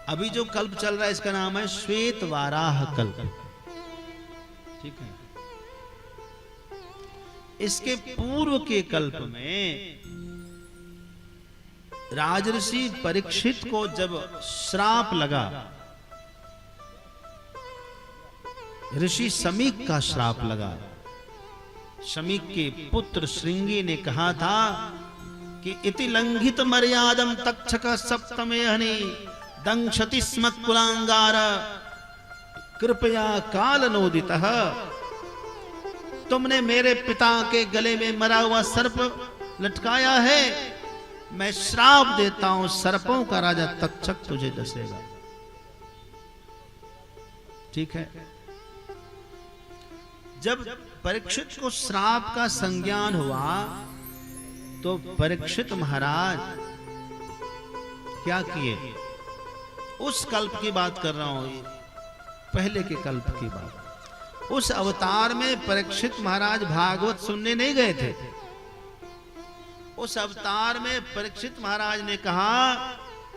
अभी जो कल्प चल रहा है इसका नाम है श्वेत वाराह कल्प। ठीक है। इसके पूर्व के कल्प में राजऋषि परीक्षित को जब श्राप लगा, ऋषि शमीक का श्राप लगा। शमीक के पुत्र श्रृंगी ने कहा था कि इति लंघित मर्यादम तक्षक सप्तमे हनि दंशति स्म कुलांगार कृपया कालनोदितः। तुमने मेरे पिता के गले में मरा हुआ सर्प लटकाया है, मैं श्राप देता हूं सर्पों का राजा तक्षक तुझे डसेगा। ठीक है। जब परीक्षित को श्राप का संज्ञान हुआ तो परीक्षित महाराज क्या किए? उस कल्प की बात कर रहा हूं, पहले के कल्प की बात। उस अवतार में परीक्षित महाराज भागवत सुनने नहीं गए थे। उस अवतार में परीक्षित महाराज ने कहा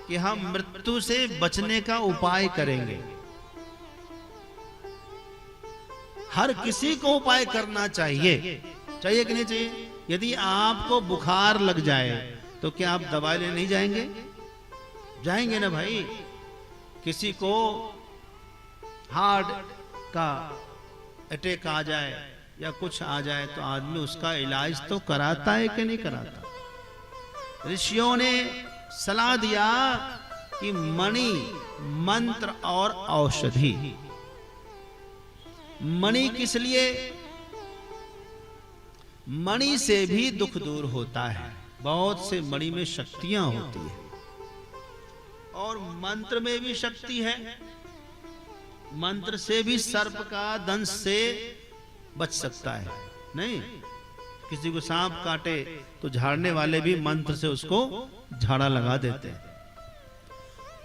कि हम मृत्यु से बचने का उपाय करेंगे। हर किसी को उपाय करना चाहिए, चाहिए कि नहीं चाहिए? यदि आपको बुखार लग जाए तो क्या आप दवाई लेने नहीं जाएंगे? जाएंगे ना भाई। किसी को हार्ट का अटैक आ जाए या कुछ आ जाए तो आदमी उसका इलाज तो कराता है कि नहीं कराता? ऋषियों ने सलाह दिया कि मणि, मंत्र और औषधि। मणि किस लिए? मणि से भी दुख दूर होता है। बहुत से मणि में शक्तियां होती है और मंत्र में भी शक्ति है। मंत्र से भी सर्प का दंश से बच सकता है। नहीं, किसी को सांप काटे तो झाड़ने वाले भी मंत्र से उसको झाड़ा लगा देते हैं।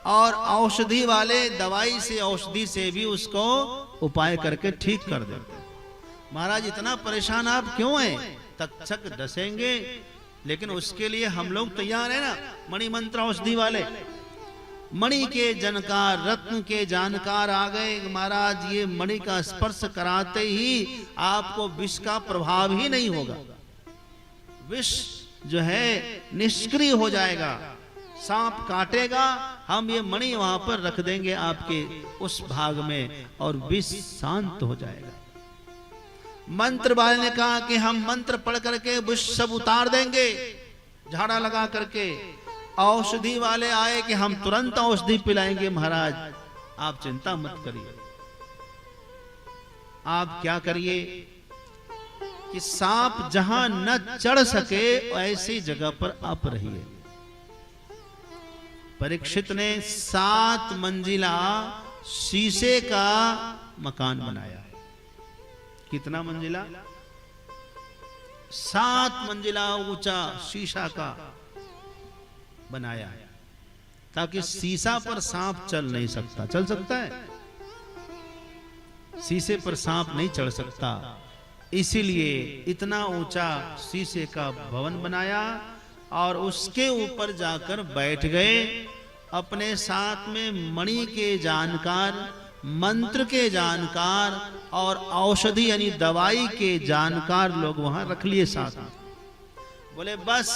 और औषधि वाले दवाई से, औषधि से भी उसको उपाय करके ठीक कर देते हैं। महाराज इतना परेशान आप क्यों हैं? तक्षक डसेंगे, लेकिन उसके लिए हम लोग तैयार हैं ना। मणि मंत्र औषधि वाले, मणि के जानकार, रत्न के जानकार आ गए। महाराज ये मणि का स्पर्श कराते ही आपको विष का प्रभाव ही नहीं होगा। विष जो है निष्क्रिय हो जाएगा। सांप काटेगा, हम ये मणि वहां पर रख देंगे आपके उस भाग में और विष शांत हो जाएगा। मंत्र वाले ने कहा कि हम मंत्र पढ़ करके विष सब उतार देंगे झाड़ा लगा करके। औषधि वाले आए कि हम तुरंत औषधि पिलाएंगे। महाराज आप चिंता मत करिए, आप क्या करिए कि सांप जहां न चढ़ सके ऐसी जगह पर आप रहिए। परीक्षित ने 7 मंजिला शीशे का मकान बनाया। कितना मंजिला? 7 मंजिला ऊंचा शीशा का बनाया है, ताकि शीशा पर सांप चल नहीं सकता। चल सकता है? शीशे पर सांप नहीं चढ़ सकता, इसीलिए इतना ऊंचा शीशे का भवन बनाया और उसके ऊपर जाकर बैठ गए। अपने साथ में मणि के जानकार, मंत्र के जानकार और औषधि यानी दवाई के जानकार लोग वहां रख लिए साथ में। बोले बस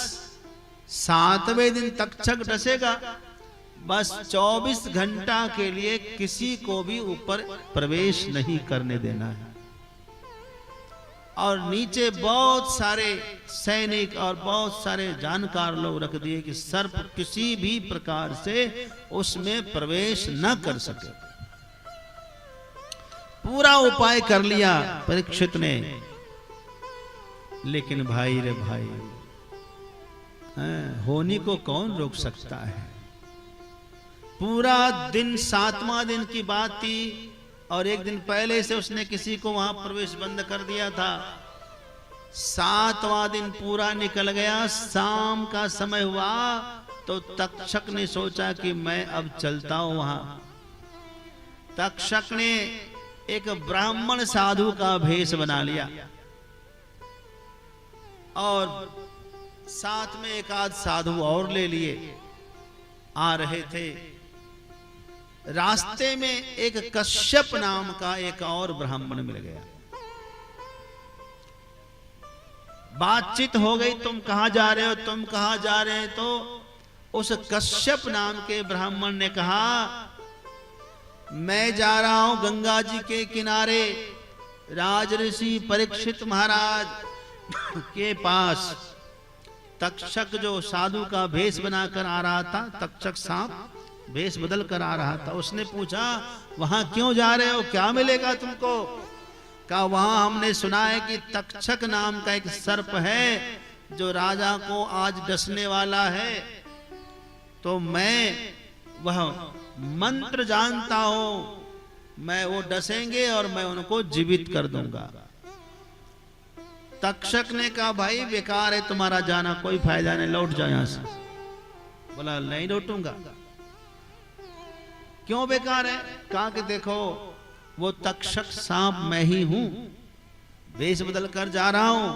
7वें दिन तक्षक डसेगा, बस 24 घंटा के लिए किसी को भी ऊपर प्रवेश नहीं करने देना है। और नीचे बहुत सारे सैनिक और बहुत सारे जानकार लोग रख दिए कि सर्प किसी भी प्रकार से उसमें प्रवेश न कर सके। पूरा उपाय कर लिया परीक्षित ने, लेकिन भाई रे भाई, होनी को कौन रोक सकता है? पूरा दिन 7वां दिन की बात थी और एक दिन पहले से उसने किसी को वहां प्रवेश बंद कर दिया था। 7वां दिन पूरा निकल गया, शाम का समय हुआ तो तक्षक ने सोचा कि मैं अब चलता हूं वहां। तक्षक ने एक ब्राह्मण साधु का भेष बना लिया और साथ में एक आध साधु और ले लिए। आ रहे थे रास्ते में एक कश्यप नाम का एक और ब्राह्मण मिल गया। बातचीत हो गई, तुम कहां जा रहे हो, तुम कहां जा रहे हैं। तो उस कश्यप नाम के ब्राह्मण ने कहा, मैं जा रहा हूं गंगा जी के किनारे राज ऋषि परीक्षित महाराज के पास। तक्षक जो साधु का भेष बनाकर आ रहा था, तक्षक सांप भेष बदल कर आ रहा था, उसने पूछा वहां क्यों जा रहे हो, क्या मिलेगा तुमको। कहा वहां हमने सुना है कि तक्षक नाम का एक सर्प है जो राजा को आज डसने वाला है, तो मैं वह मंत्र जानता हूं, मैं वो डसेंगे और मैं उनको जीवित कर दूंगा। तक्षक ने कहा भाई बेकार है तुम्हारा जाना, कोई फायदा नहीं, लौट जाओ यहां से। बोला नहीं लौटूंगा। क्यों बेकार है। कहा कि देखो वो तक्षक सांप मैं ही हूं, वेश बदल कर जा रहा हूं,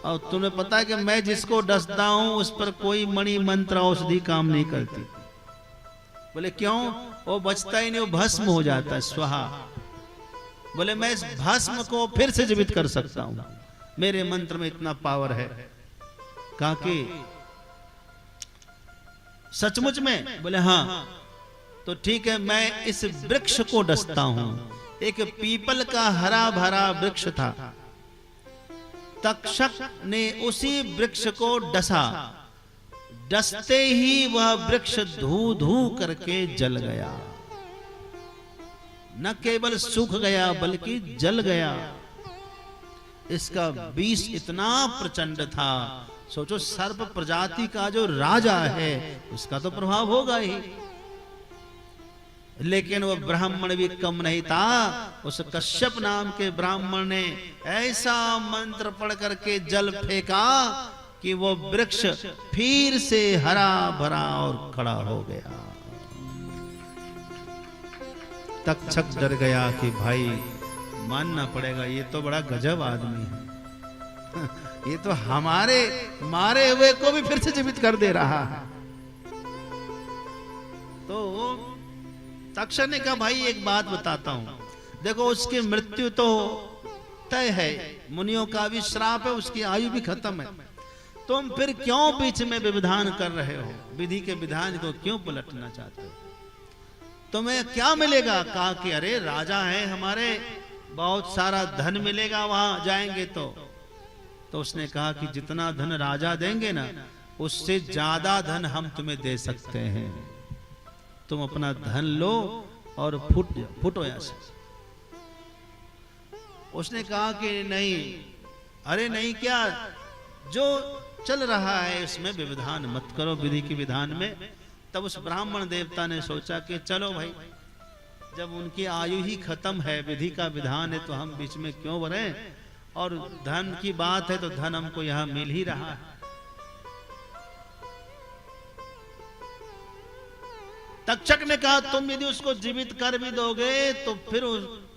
और तुम्हें पता है कि मैं जिसको डसता हूं उस पर कोई मणि मंत्र औषधि काम नहीं करती। बोले क्यों। वो बचता ही नहीं, वो भस्म हो जाता है, स्वाहा। बोले मैं इस भस्म को फिर से जीवित कर सकता हूं, मेरे मंत्र में इतना पावर है। कहा कि सचमुच में। बोले हाँ। तो ठीक है, मैं इस वृक्ष को डसता हूं। एक पीपल का हरा भरा वृक्ष था, तक्षक ने उसी वृक्ष को डसा, डसते ही वह वृक्ष धू धू करके जल गया। न केवल सूख गया बल्कि जल गया। इसका विष इतना प्रचंड था, सोचो सर्प प्रजाति का जो राजा है उसका तो प्रभाव होगा ही। लेकिन वो ब्राह्मण भी कम नहीं था। उस कश्यप नाम के ब्राह्मण ने ऐसा मंत्र पढ़ करके जल फेंका कि वो वृक्ष फिर से हरा भरा और खड़ा हो गया। तक्षक डर गया कि भाई मानना पड़ेगा, ये तो बड़ा गजब आदमी है, ये तो हमारे मारे हुए को भी फिर से जीवित कर दे रहा है। तो तक्षक ने कहा भाई एक बात बताता हूं, देखो उसकी मृत्यु तो तय है, मुनियों का भी श्राप है, उसकी आयु भी खत्म है, तुम फिर क्यों बीच में विधान कर रहे हो, विधि के विधान को क्यों पलटना चाहते हो, तुम्हें क्या मिलेगा। कहा कि अरे राजा है हमारे, बहुत सारा धन मिलेगा वहां जाएंगे तो उसने कहा कि जितना धन राजा देंगे ना उससे ज्यादा धन हम तुम्हें दे सकते हैं, तुम अपना धन लो और फुटो यहाँ से। उसने कहा कि नहीं, अरे नहीं क्या, जो चल रहा है इसमें विधान मत करो, विधि के विधान में। तब उस ब्राह्मण देवता ने सोचा कि चलो भाई, जब उनकी आयु ही खत्म है, विधि का विधान है, तो हम बीच में क्यों बढ़े, और धन की बात है तो धन हमको यहां मिल ही रहा है। तक्षक ने कहा तुम यदि उसको जीवित कर भी दोगे तो फिर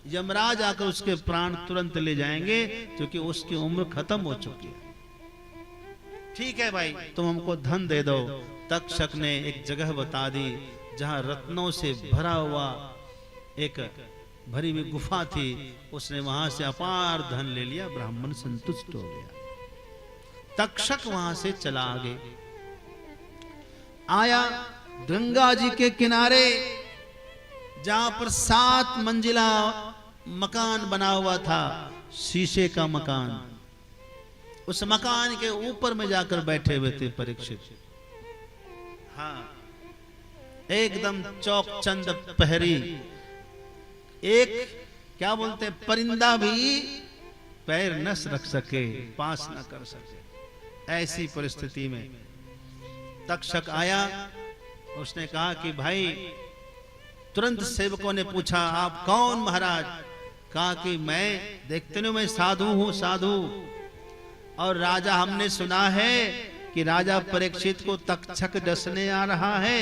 यमराज आकर उसके प्राण तुरंत ले जाएंगे, क्योंकि उसकी उम्र खत्म हो चुकी है। ठीक है भाई, तुम हमको धन दे दो। तक्षक ने एक जगह बता दी जहां रत्नों से भरा हुआ एक भरी हुई गुफा थी, उसने वहां से अपार धन ले लिया, ब्राह्मण संतुष्ट हो गया। तक्षक वहां से चला आगे आया गंगा जी के किनारे, जहां पर 7 मंजिला मकान बना हुआ था, शीशे का मकान। उस मकान के ऊपर में जाकर बैठे हुए थे परीक्षित। हाँ, एकदम चौक चंद पहरी, एक क्या बोलते हैं परिंदा भी पैर न रख सके, पास न कर सके, ऐसी परिस्थिति में तक्षक आया। उसने कहा कि भाई, तुरंत सेवकों ने पूछा आप कौन महाराज। कहा कि मैं देखते नहीं, मैं साधु हूं, साधु, और राजा हमने सुना है कि राजा परीक्षित को तक्षक डसने आ रहा है,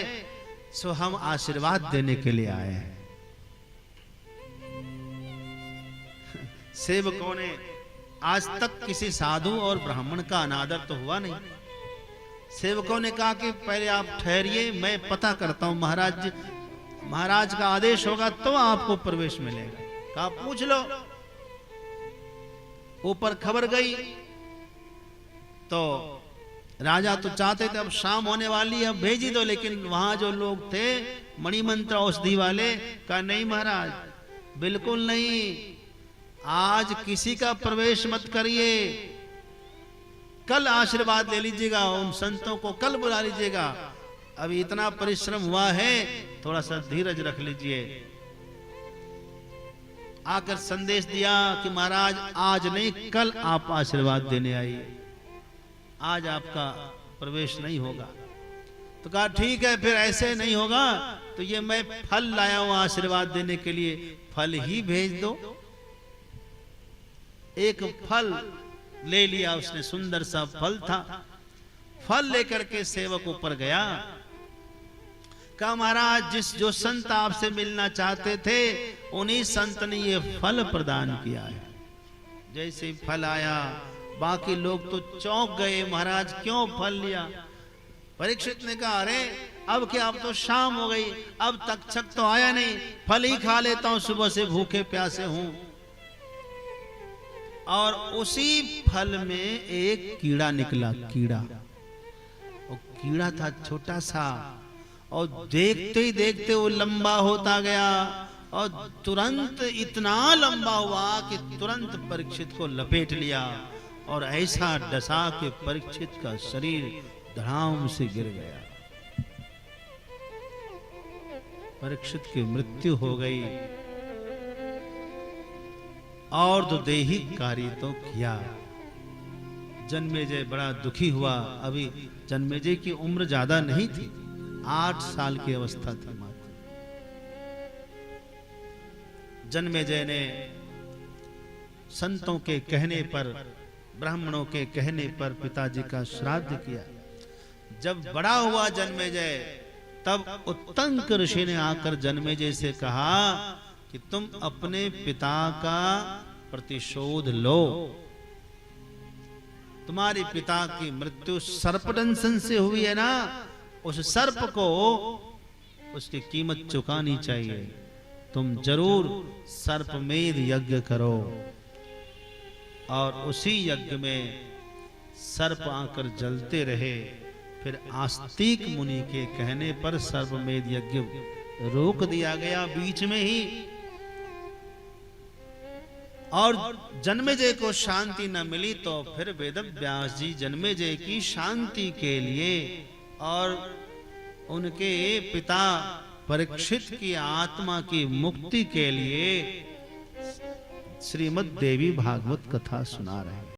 सो हम आशीर्वाद देने के लिए आए हैं। सेवकों ने आज तक किसी साधु और ब्राह्मण का अनादर तो हुआ नहीं। सेवकों ने कहा कि पहले आप ठहरिए, मैं पता करता हूं महाराज जी, महाराज का आदेश होगा तो आपको प्रवेश मिलेगा। कहा पूछ लो। ऊपर खबर गई तो राजा तो चाहते थे अब शाम होने वाली है, अब भेज ही दो, लेकिन वहां जो लोग थे मणिमंत्र औषधि वाले, कहा नहीं महाराज बिल्कुल नहीं, आज किसी का प्रवेश मत करिए, कल आशीर्वाद ले लीजिएगा, उन संतों को कल बुला लीजिएगा, अभी इतना परिश्रम हुआ है, थोड़ा सा धीरज रख लीजिए। आकर संदेश दिया कि महाराज आज नहीं कल आप आशीर्वाद देने आइए, आज आपका प्रवेश नहीं होगा। तो कहा ठीक है, फिर ऐसे नहीं होगा तो ये मैं फल लाया हूं आशीर्वाद देने के लिए, फल ही भेज दो। एक फल ले लिया उसने, सुंदर सा फल था, फल लेकर के सेवक ऊपर गया। कहा महाराज जो संत आपसे मिलना चाहते थे उन्हीं संत ने ये फल प्रदान किया है। जैसे ही फल आया बाकी लोग तो चौंक गए, महाराज क्यों फल लिया? परीक्षित ने कहा अरे अब क्या, अब तो शाम हो गई, अब तक्षक तो आया नहीं, फल ही खा लेता हूं, सुबह से भूखे प्यासे हूं। और उसी फल में एक कीड़ा निकला, कीड़ा, वो कीड़ा था छोटा सा, और देखते ही देखते वो लंबा होता गया, और तुरंत इतना लंबा हुआ कि तुरंत परीक्षित को लपेट लिया, और ऐसा डसा कि परीक्षित का शरीर धड़ाम से गिर गया। परीक्षित की मृत्यु हो गई। और तो देही कार्य तो किया। जन्मेजय बड़ा दुखी हुआ। अभी जन्मेजय की उम्र ज्यादा नहीं थी, 8 साल की अवस्था थी मात्र। जन्मेजय ने संतों के कहने पर, ब्राह्मणों के कहने पर पिताजी का श्राद्ध किया। जब बड़ा हुआ जन्मेजय, तब उत्तंक ऋषि ने आकर जन्मेजय से कहा कि तुम अपने पिता का प्रतिशोध लो। तुम्हारे पिता की मृत्यु सर्पदंशन से हुई है ना, उस सर्प को उसकी कीमत चुकानी चाहिए। तुम जरूर सर्पमेध यज्ञ करो। और उसी यज्ञ में सर्प आकर जलते रहे। फिर आस्तिक मुनि के कहने पर सर्पमेध यज्ञ रोक दिया गया बीच में ही। और जन्मेजय को शांति न मिली तो फिर वेदव्यास जी जन्मेजय की शांति के लिए और उनके पिता परीक्षित की आत्मा की मुक्ति के लिए श्रीमद् देवी भागवत कथा सुना रहे हैं।